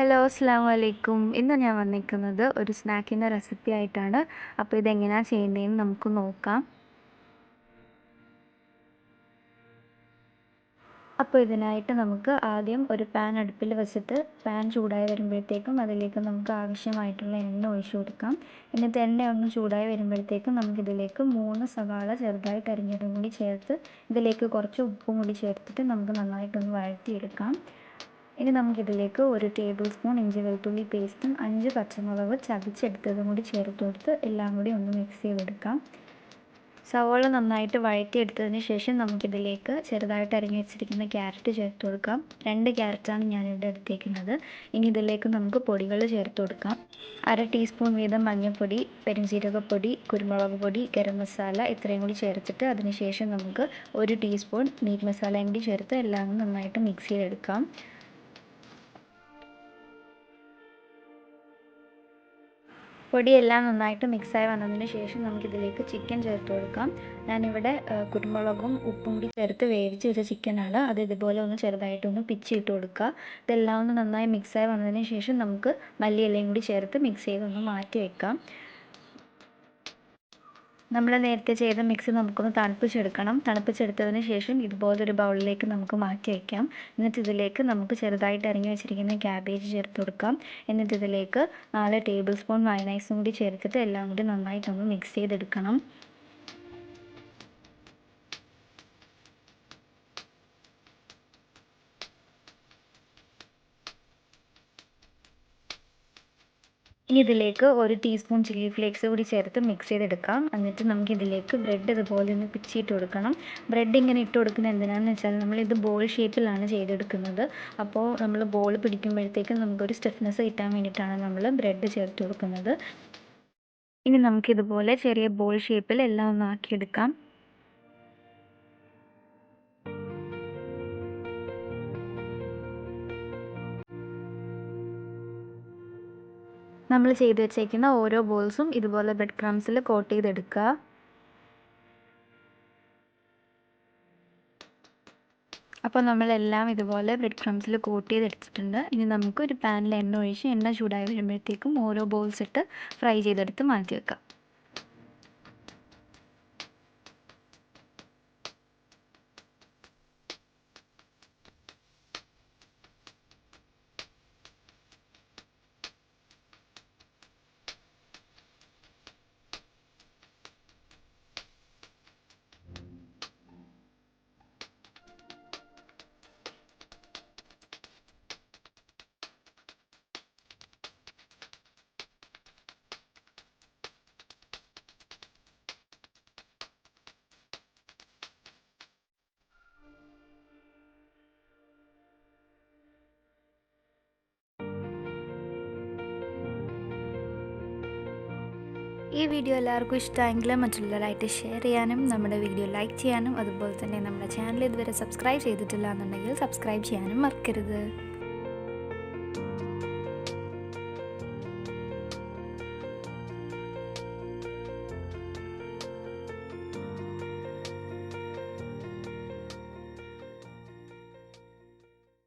Hello, അസ്സലാമു അലൈക്കും. ഇന്ന് ഞാൻ വന്നിരിക്കുന്നത് ഒരു സ്നാക്കിൻ്റെ റെസിപ്പി ആയിട്ടാണ്. അപ്പോൾ ഇതെങ്ങനെയാണ് ചെയ്യുന്നതെന്ന് നമുക്ക് നോക്കാം. അപ്പോൾ ഇതിനായിട്ട് നമുക്ക് ആദ്യം ഒരു പാൻ അടുപ്പിൽ വെച്ചിട്ട് പാൻ ചൂടായി വരുമ്പോഴത്തേക്കും അതിലേക്ക് നമുക്ക് ആവശ്യമായിട്ടുള്ള എണ്ണ ഒഴിച്ചു കൊടുക്കാം. എന്നിട്ട് എണ്ണ ഒന്ന് ചൂടായി വരുമ്പോഴത്തേക്കും നമുക്കിതിലേക്ക് 3 സവാള ചെറുതായിട്ട് അരിഞ്ഞതും കൂടി ചേർത്ത് ഇതിലേക്ക് കുറച്ച് ഉപ്പും കൂടി ചേർത്തിട്ട് നമുക്ക് നന്നായിട്ടൊന്ന് വഴറ്റിയെടുക്കാം. ഇനി നമുക്കിതിലേക്ക് 1 ടേബിൾ സ്പൂൺ ഇഞ്ചി വെളുത്തുള്ളി പേസ്റ്റും 5 പച്ചമുളക് ചതച്ചെടുത്തതും കൂടി ചേർത്ത് കൊടുത്ത് എല്ലാം കൂടി ഒന്ന് മിക്സ് ചെയ്തെടുക്കാം. സവോള നന്നായിട്ട് വഴറ്റിയെടുത്തതിന് ശേഷം നമുക്കിതിലേക്ക് ചെറുതായിട്ട് അരിഞ്ഞ് വെച്ചിരിക്കുന്ന ക്യാരറ്റ് ചേർത്ത് കൊടുക്കാം. 2 ക്യാരറ്റാണ് ഞാനിവിടെ എടുത്തേക്കുന്നത്. ഇനി ഇതിലേക്ക് നമുക്ക് പൊടികൾ ചേർത്ത് കൊടുക്കാം. 1/2 ടീസ്പൂൺ വീതം മഞ്ഞൾപ്പൊടി, പെരുംജീരകപ്പൊടി, കുരുമുളക് പൊടി, ഗരം മസാല ഇത്രയും കൂടി ചേർത്തിട്ട് അതിന് ശേഷം നമുക്ക് 1 ടീസ്പൂൺ മീറ്റ് മസാലയും കൂടി ചേർത്ത് എല്ലാം നന്നായിട്ട് മിക്സ് ചെയ്തെടുക്കാം. പൊടിയെല്ലാം നന്നായിട്ട് മിക്സായി വന്നതിന് ശേഷം നമുക്കിതിലേക്ക് ചിക്കൻ ചേർത്ത് കൊടുക്കാം. ഞാനിവിടെ കുരുമുളകും ഉപ്പും കൂടി ചേർത്ത് വേവിച്ച് വെച്ച ചിക്കനാണ്. അത് ഇതുപോലെ ഒന്ന് ചെറുതായിട്ടൊന്ന് പിച്ചിട്ട് കൊടുക്കുക. ഇതെല്ലാം ഒന്ന് നന്നായി മിക്സായി വന്നതിന് ശേഷം നമുക്ക് മല്ലിയിലയും കൂടി ചേർത്ത് മിക്സ് ചെയ്തൊന്ന് മാറ്റി വെക്കാം. നമ്മൾ നേരത്തെ ചെയ്ത മിക്സ് നമുക്കൊന്ന് തണുപ്പിച്ചെടുക്കണം. തണുപ്പിച്ചെടുത്തതിന് ശേഷം ഇതുപോലൊരു ബൗളിലേക്ക് നമുക്ക് മാറ്റി വയ്ക്കാം. എന്നിട്ട് ഇതിലേക്ക് നമുക്ക് ചെറുതായിട്ട് അരിഞ്ഞ് വെച്ചിരിക്കുന്ന ക്യാബേജ് ചേർത്ത് കൊടുക്കാം. എന്നിട്ട് ഇതിലേക്ക് 4 ടേബിൾ സ്പൂൺ മയോണൈസും കൂടി ചേർത്തിട്ട് എല്ലാം കൂടി നന്നായിട്ടൊന്ന് മിക്സ് ചെയ്തെടുക്കണം. ഇനി ഇതിലേക്ക് 1 ടീസ്പൂൺ ചില്ലി ഫ്ലേക്സ് കൂടി ചേർത്ത് മിക്സ് ചെയ്തെടുക്കാം. എന്നിട്ട് നമുക്കിതിലേക്ക് ബ്രെഡ് ഇതുപോലെ ഒന്ന് പിച്ചിട്ട് കൊടുക്കണം. ബ്രെഡ് ഇങ്ങനെ ഇട്ട് കൊടുക്കുന്നത് എന്തിനാണെന്ന് വെച്ചാൽ നമ്മളിത് ബോൾ ഷേപ്പിലാണ് ചെയ്തെടുക്കുന്നത്. അപ്പോൾ നമ്മൾ ബോൾ പിടിക്കുമ്പോഴത്തേക്കും നമുക്കൊരു സ്റ്റിഫ്നെസ് കിട്ടാൻ വേണ്ടിയിട്ടാണ് നമ്മൾ ബ്രെഡ് ചേർത്ത് കൊടുക്കുന്നത്. ഇനി നമുക്കിതുപോലെ ചെറിയ ബോൾ ഷേപ്പിൽ എല്ലാം ഒന്ന് ആക്കിയെടുക്കാം. നമ്മൾ ചെയ്ത് വെച്ചേക്കുന്ന ഓരോ ബോൾസും ഇതുപോലെ ബ്രെഡ് ക്രംസിൽ കോട്ട് ചെയ്തെടുക്കുക. അപ്പോൾ നമ്മളെല്ലാം ഇതുപോലെ ബ്രെഡ് ക്രംസിൽ കോട്ട് ചെയ്തെടുത്തിട്ടുണ്ട്. ഇനി നമുക്ക് ഒരു പാനിൽ എണ്ണ ഒഴിച്ച് എണ്ണ ചൂടായി വരുമ്പോഴത്തേക്കും ഓരോ ബോൾസ് ഇട്ട് ഫ്രൈ ചെയ്തെടുത്ത് മാറ്റി വെക്കാം. ഈ വീഡിയോ എല്ലാവർക്കും ഇഷ്ടമായെങ്കിൽ മറ്റുള്ളവരായിട്ട് ഷെയർ ചെയ്യാനും നമ്മുടെ വീഡിയോ ലൈക്ക് ചെയ്യാനും അതുപോലെ തന്നെ നമ്മുടെ ചാനൽ ഇതുവരെ സബ്സ്ക്രൈബ് ചെയ്തിട്ടില്ല എന്നുണ്ടെങ്കിൽ സബ്സ്ക്രൈബ് ചെയ്യാനും മറക്കരുത്.